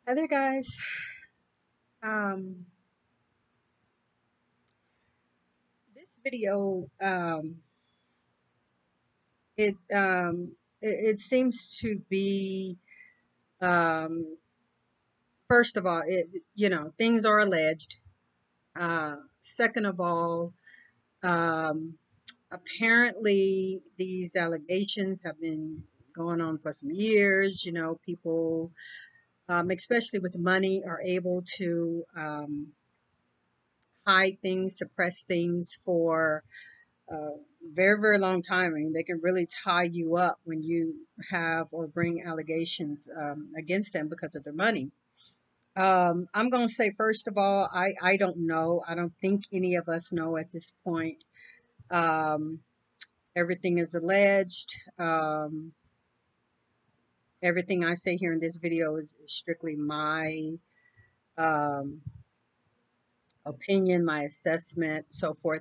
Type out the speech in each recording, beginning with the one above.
Hi there, guys. Um, this video, it seems to be, um, first of all, things are alleged. Second of all, um, apparently these allegations have been going on for some years. People, especially with money, are able to hide things, suppress things for very, very long time. I mean, they can really tie you up when you have or bring allegations against them because of their money. I'm going to say, first of all, I don't know. I don't think any of us know at this point. Um, Everything is alleged. Everything I say here in this video is strictly my um, opinion, my assessment, so forth.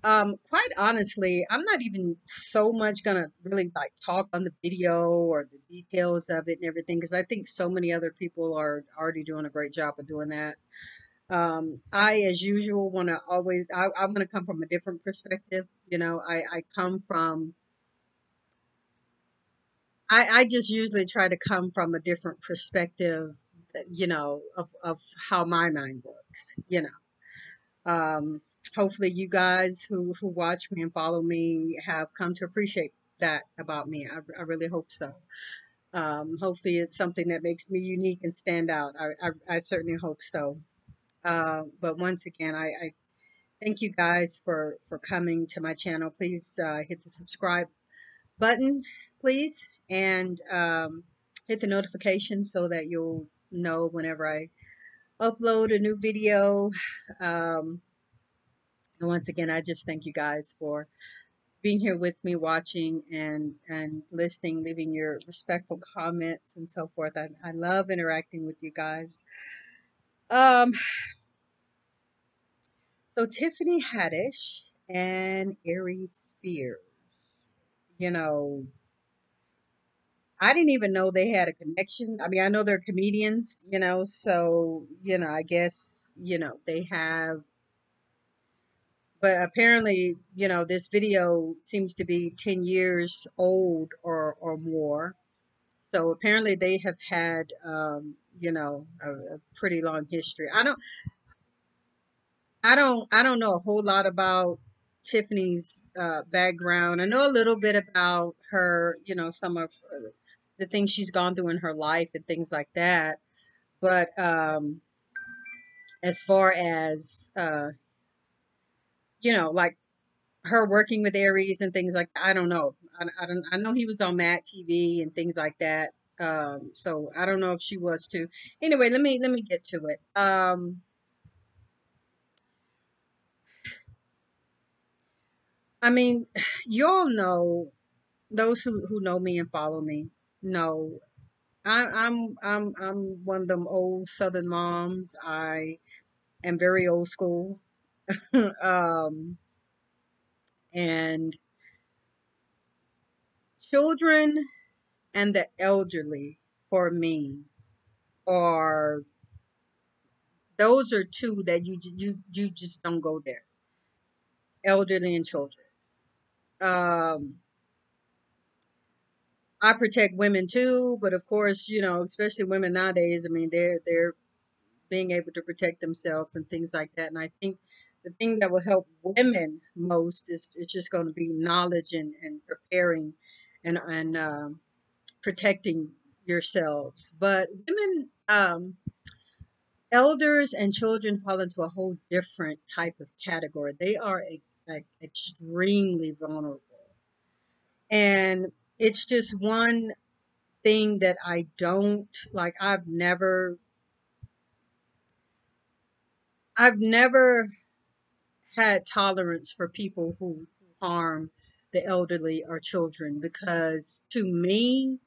Quite honestly, I'm not even so much gonna really like talk on the video or the details of it and everything because I think so many other people are already doing a great job of doing that. I, as usual, want to always, I'm going to come from a different perspective. I come from, I just usually try to come from a different perspective, of how my mind works, Um, hopefully, you guys who watch me and follow me have come to appreciate that about me. I really hope so. Hopefully, it's something that makes me unique and stand out. I certainly hope so. But once again, I thank you guys for coming to my channel. Please hit the subscribe button, please, and hit the notification so that you'll know whenever I upload a new video. Um, and once again, I just thank you guys for being here with me, watching and listening, leaving your respectful comments and so forth. I love interacting with you guys. Um, so Tiffany Haddish and Aries Spears, you know, I didn't even know they had a connection. I mean, I know they're comedians, so I guess they have. But apparently, this video seems to be 10 years old or more. So apparently they have had, a pretty long history. I don't know a whole lot about Tiffany's background. I know a little bit about her, some of the things she's gone through in her life and things like that. But as far as, like her working with Aries and things like that, I don't know. I don't. I know he was on Matt TV and things like that. So I don't know if she was too. Anyway, let me get to it. I mean, you all know, those who know me and follow me know I'm one of them old Southern moms. I am very old school. um, and children and the elderly for me are, those are two that you just don't go there. Elderly and children. Um, I protect women too, but of course, especially women nowadays. I mean, they're being able to protect themselves and things like that. And I think the thing that will help women most is it's just going to be knowledge and preparing and protecting yourselves. But women, elders and children fall into a whole different type of category. They are extremely vulnerable. And it's just one thing that I don't like. I've never had tolerance for people who harm the elderly or children, because to me,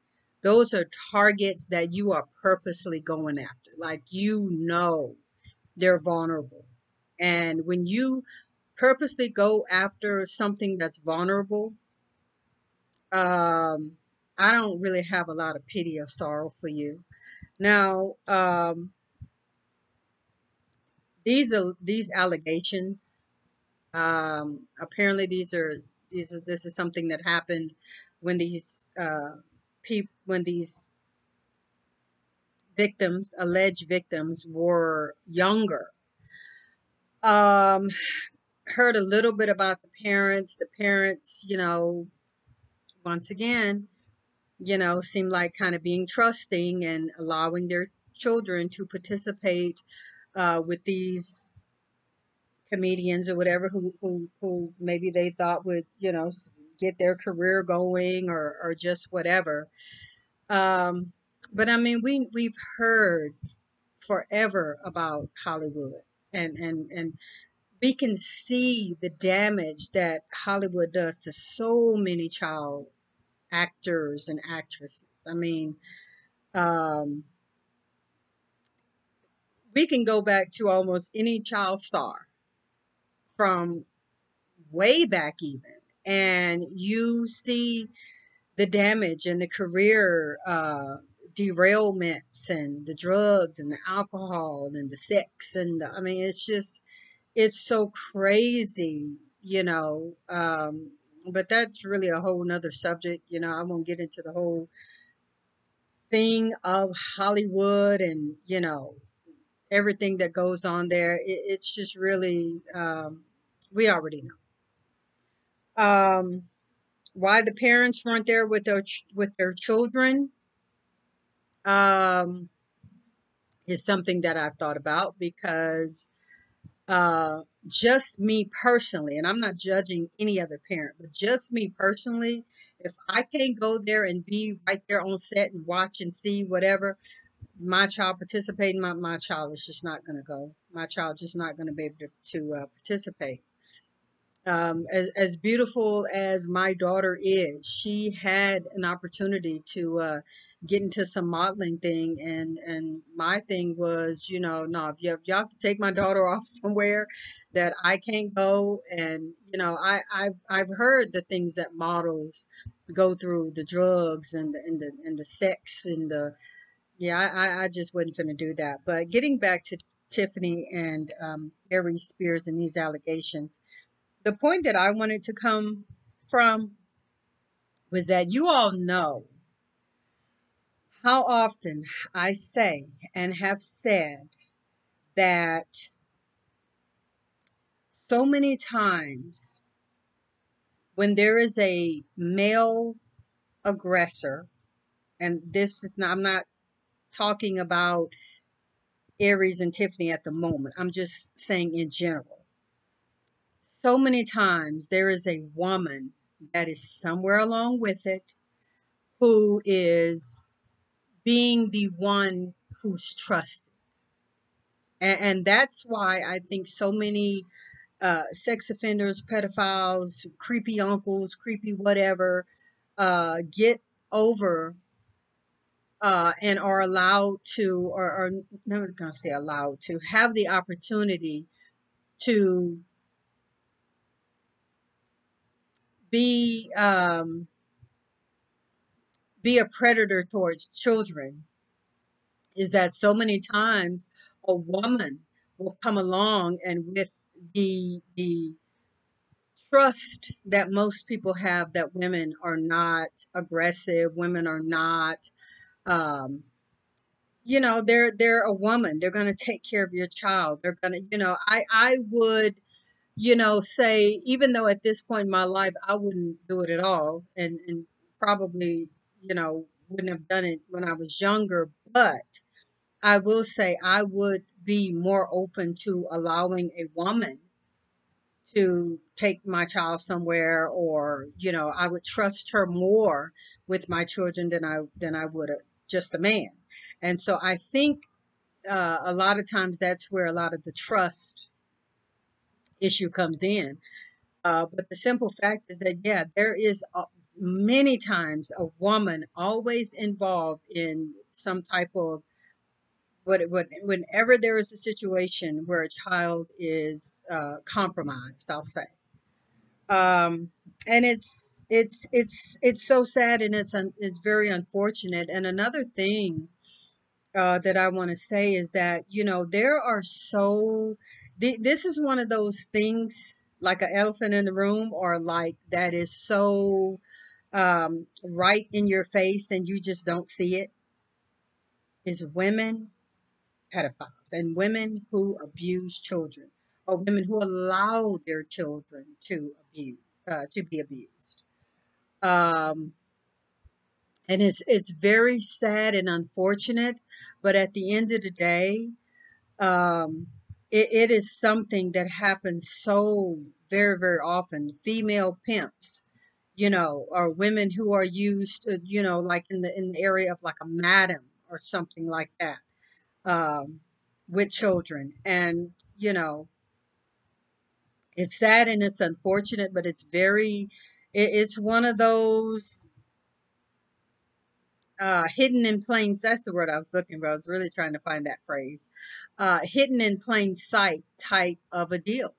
those are targets that you are purposely going after. Like, they're vulnerable. And when you purposely go after something that's vulnerable, um, I don't really have a lot of pity or sorrow for you. Now, these allegations. Apparently, this is something that happened when when these victims, alleged victims, were younger. Um, Heard a little bit about the parents. The parents, once again, seem like kind of being trusting and allowing their children to participate with these comedians or whatever who maybe they thought would get their career going or just whatever. Um, but I mean, we've heard forever about Hollywood, and we can see the damage that Hollywood does to so many child actors and actresses. I mean, um, we can go back to almost any child star from way back even, and you see the damage and the career derailments and the drugs and the alcohol and the sex and I mean, it's so crazy, but that's really a whole nother subject. I won't get into the whole thing of Hollywood and everything that goes on there. It's just really we already know why the parents weren't there with their children. um is something that I've thought about because just me personally, and I'm not judging any other parent, but just me personally, if I can't go there and be right there on set and watch and see whatever my child participating, my child is just not going to go. My child just not going to be able to participate. As beautiful as my daughter is, she had an opportunity to get into some modeling thing, and my thing was, no, if you have to take my daughter off somewhere that I can't go, and I've heard the things that models go through, the drugs and the sex and the yeah, I just wasn't finna do that. But getting back to Tiffany and Aries Spears and these allegations, the point that I wanted to come from was that you all know how often I say and have said that so many times when there is a male aggressor, and this is not, I'm not talking about Aries and Tiffany at the moment, I'm just saying in general. So many times there is a woman that is somewhere along with it who is being the one who's trusted. And that's why I think so many sex offenders, pedophiles, creepy uncles, creepy whatever, get over and are allowed to, or I'm not going to say allowed to, have the opportunity to be be a predator towards children. Is that so many times a woman will come along and with the trust that most people have that women are not aggressive, women are not they're a woman, they're going to take care of your child, they're going to I would say, even though at this point in my life I wouldn't do it at all, and probably wouldn't have done it when I was younger, but I will say I would be more open to allowing a woman to take my child somewhere, or I would trust her more with my children than I would just a man. And so I think a lot of times that's where a lot of the trust issue comes in. But the simple fact is that, yeah, there is many times a woman always involved in some type of whenever there is a situation where a child is compromised, I'll say. um and it's so sad, and it's very unfortunate. And another thing that I want to say is that, there are this is one of those things like an elephant in the room, or like that is so right in your face and you just don't see it, is women pedophiles and women who abuse children, or women who allow their children to be abused. Um, and it's very sad and unfortunate, but at the end of the day, um, it is something that happens so very, very often. Female pimps, or women who are used, like in the area of like a madam or something like that, um, with children. And, it's sad and it's unfortunate, but it's one of those hidden in plain sight. That's the word I was looking for. I was really trying to find that phrase. Hidden in plain sight type of a deals,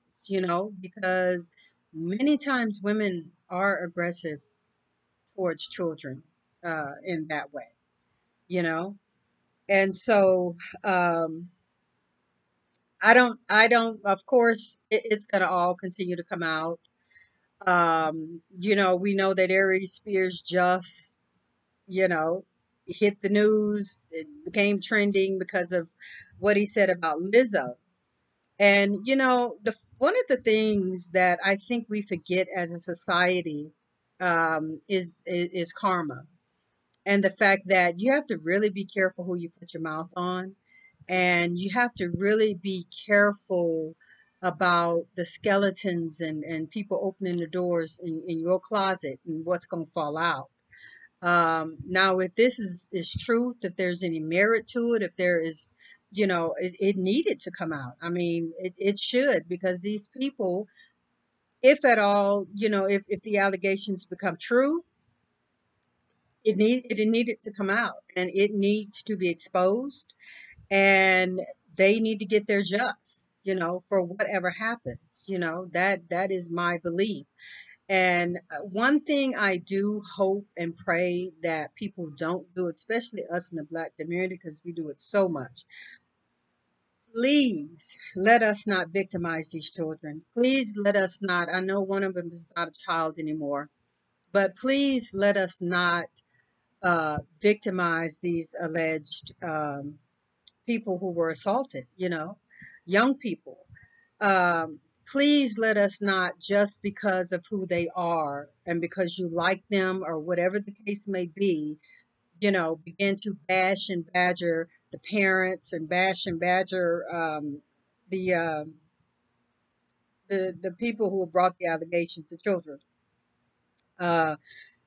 because many times women are aggressive towards children in that way, you know. And so of course, it's going to all continue to come out. We know that Aries Spears just, you know, hit the news. It became trending because of what he said about Lizzo. And, the one of the things that I think we forget as a society is karma. And the fact that you have to really be careful who you put your mouth on, and you have to really be careful about the skeletons and people opening the doors in your closet and what's going to fall out. Now, if this is truth, if there's any merit to it, if there is, it needed to come out. I mean, it should, because these people, if at all, if the allegations become true, it needed to come out, and it needs to be exposed, and they need to get their just, for whatever happens. That is my belief. And one thing I do hope and pray that people don't do, especially us in the Black community, because we do it so much. Please let us not victimize these children. Please let us not. I know one of them is not a child anymore, but please let us not victimize these alleged people who were assaulted, young people. Please let us not, just because of who they are and because you like them or whatever the case may be, begin to bash and badger the parents and bash and badger the, um, the people who have brought the allegations to children. Uh,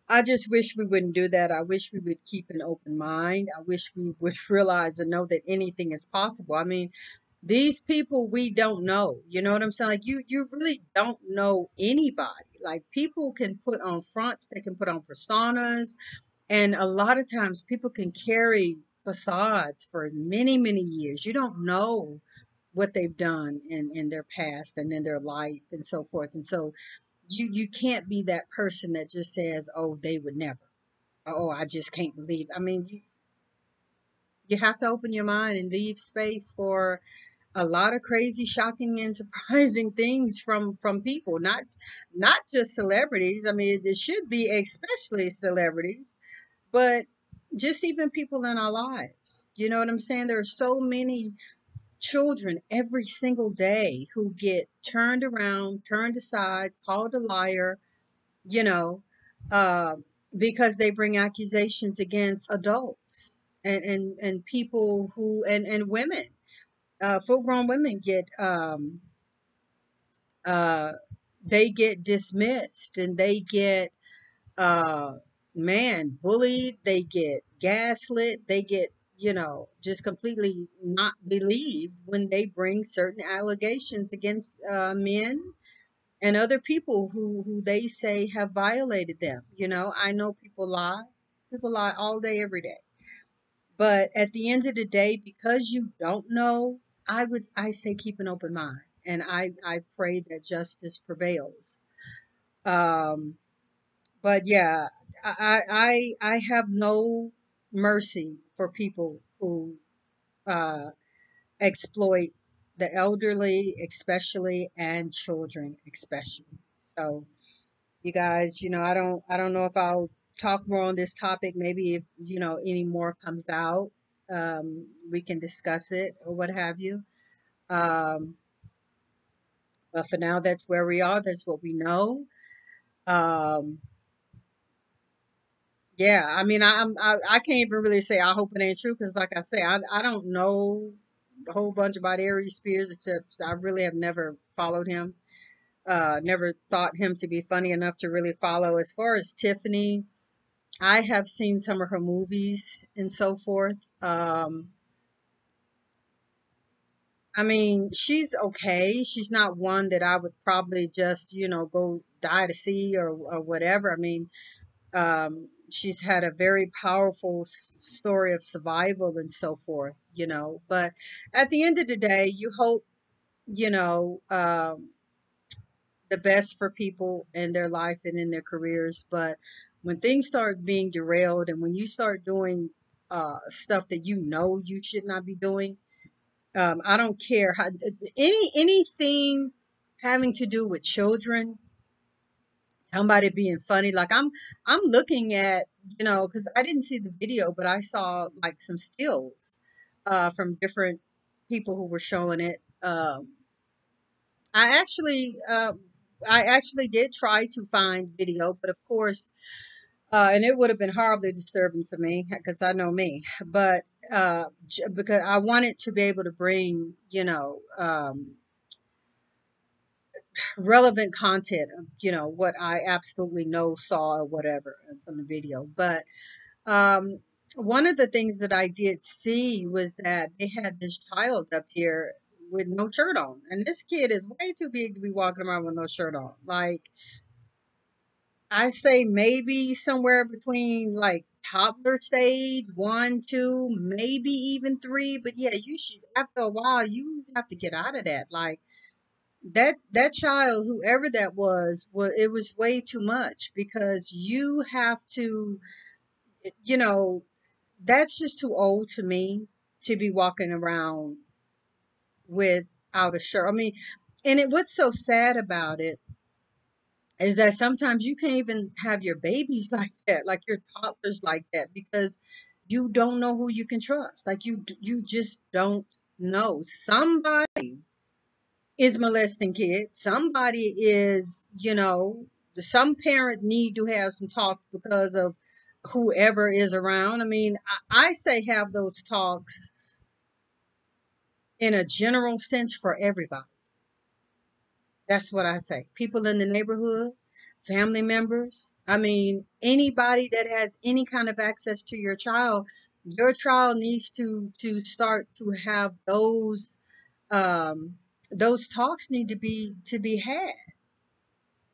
I just wish we wouldn't do that. I wish we would keep an open mind. I wish we would realize and know that anything is possible. I mean, these people we don't know. You know what I'm saying? Like you really don't know anybody. Like people can put on fronts, they can put on personas, and a lot of times people can carry facades for many, many years. You don't know what they've done in their past and in their life and so forth. And so you can't be that person that just says, "Oh, they would never." Oh, I just can't believe. I mean, you have to open your mind and leave space for a lot of crazy, shocking, and surprising things from people, not just celebrities. I mean, it should be especially celebrities, but just even people in our lives. You know what I'm saying? There are so many children every single day who get turned around, turned aside, called a liar, you know, uh, because they bring accusations against adults and people who and women. Full grown women uh, they get dismissed, and they get uh, bullied. They get gaslit. They get, just completely not believed when they bring certain allegations against men and other people who they say have violated them. I know people lie. People lie all day, every day. But at the end of the day, because you don't know, I say keep an open mind, and I pray that justice prevails. Um, but yeah, I have no mercy for people who uh, exploit the elderly, especially, and children, especially. So, you guys, I don't know if I'll talk more on this topic. Maybe if any more comes out, we can discuss it or what have you. Um, but for now, that's where we are. That's what we know. Um, yeah, I mean, I can't even really say I hope it ain't true because, like I say, I don't know a whole bunch about Aries Spears except I really have never followed him. Never thought him to be funny enough to really follow. As far as Tiffany, I have seen some of her movies and so forth. I mean, she's okay. She's not one that I would probably just, go die to see or whatever. I mean, she's had a very powerful story of survival and so forth, But at the end of the day, you hope, you know, um, the best for people in their life and in their careers. But when things start being derailed and when you start doing stuff that you should not be doing, I don't care how anything having to do with children, somebody being funny. Like I'm looking at, because I didn't see the video, but I saw like some stills from different people who were showing it. I actually I actually did try to find video, but of course, and it would have been horribly disturbing for me because I know me. But because I wanted to be able to bring, relevant content of, what I absolutely know, saw, or whatever from the video. But um, one of the things that I did see was that they had this child up here with no shirt on, and this kid is way too big to be walking around with no shirt on. Like I say, maybe somewhere between like toddler stage, one, two, maybe even three. But yeah, you should after a while you have to get out of that. Like that child, whoever that was it was way too much because you have to, you know, that's just too old to me to be walking around without a shirt. I mean, and what's so sad about it is that sometimes you can't even have your babies like that, like your toddlers like that, because you don't know who you can trust. Like you just don't know. Somebody is molesting kids. Somebody is, some parent need to have some talk because of whoever is around. I mean, I say have those talks in a general sense for everybody. That's what I say. People in the neighborhood, family members. I mean, anybody that has any kind of access to your child needs to start to have those talks need to be had.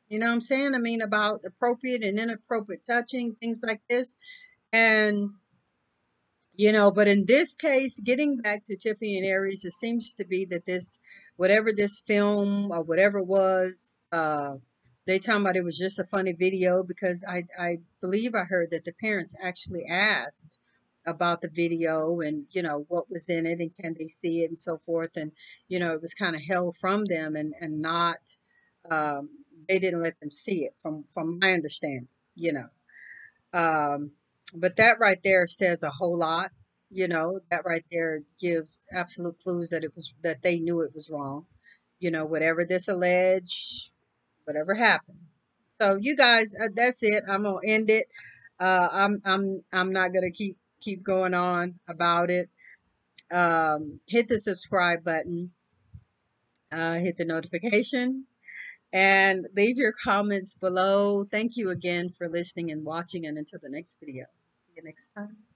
You know what I'm saying? I mean, about appropriate and inappropriate touching, things like this. And but in this case, getting back to Tiffany and Aries, it seems to be that whatever this film or whatever it was, they talking about it was just a funny video because I believe I heard that the parents actually asked about the video and what was in it and can they see it and so forth, and it was kind of held from them and not um, they didn't let them see it from my understanding, you know. Um, but that right there says a whole lot. That right there gives absolute clues that they knew it was wrong. Whatever this alleged, whatever happened. So you guys, that's it. I'm gonna end it. I'm not gonna keep going on about it. Hit the subscribe button. Hit the notification and leave your comments below. Thank you again for listening and watching, and until the next video. See you next time.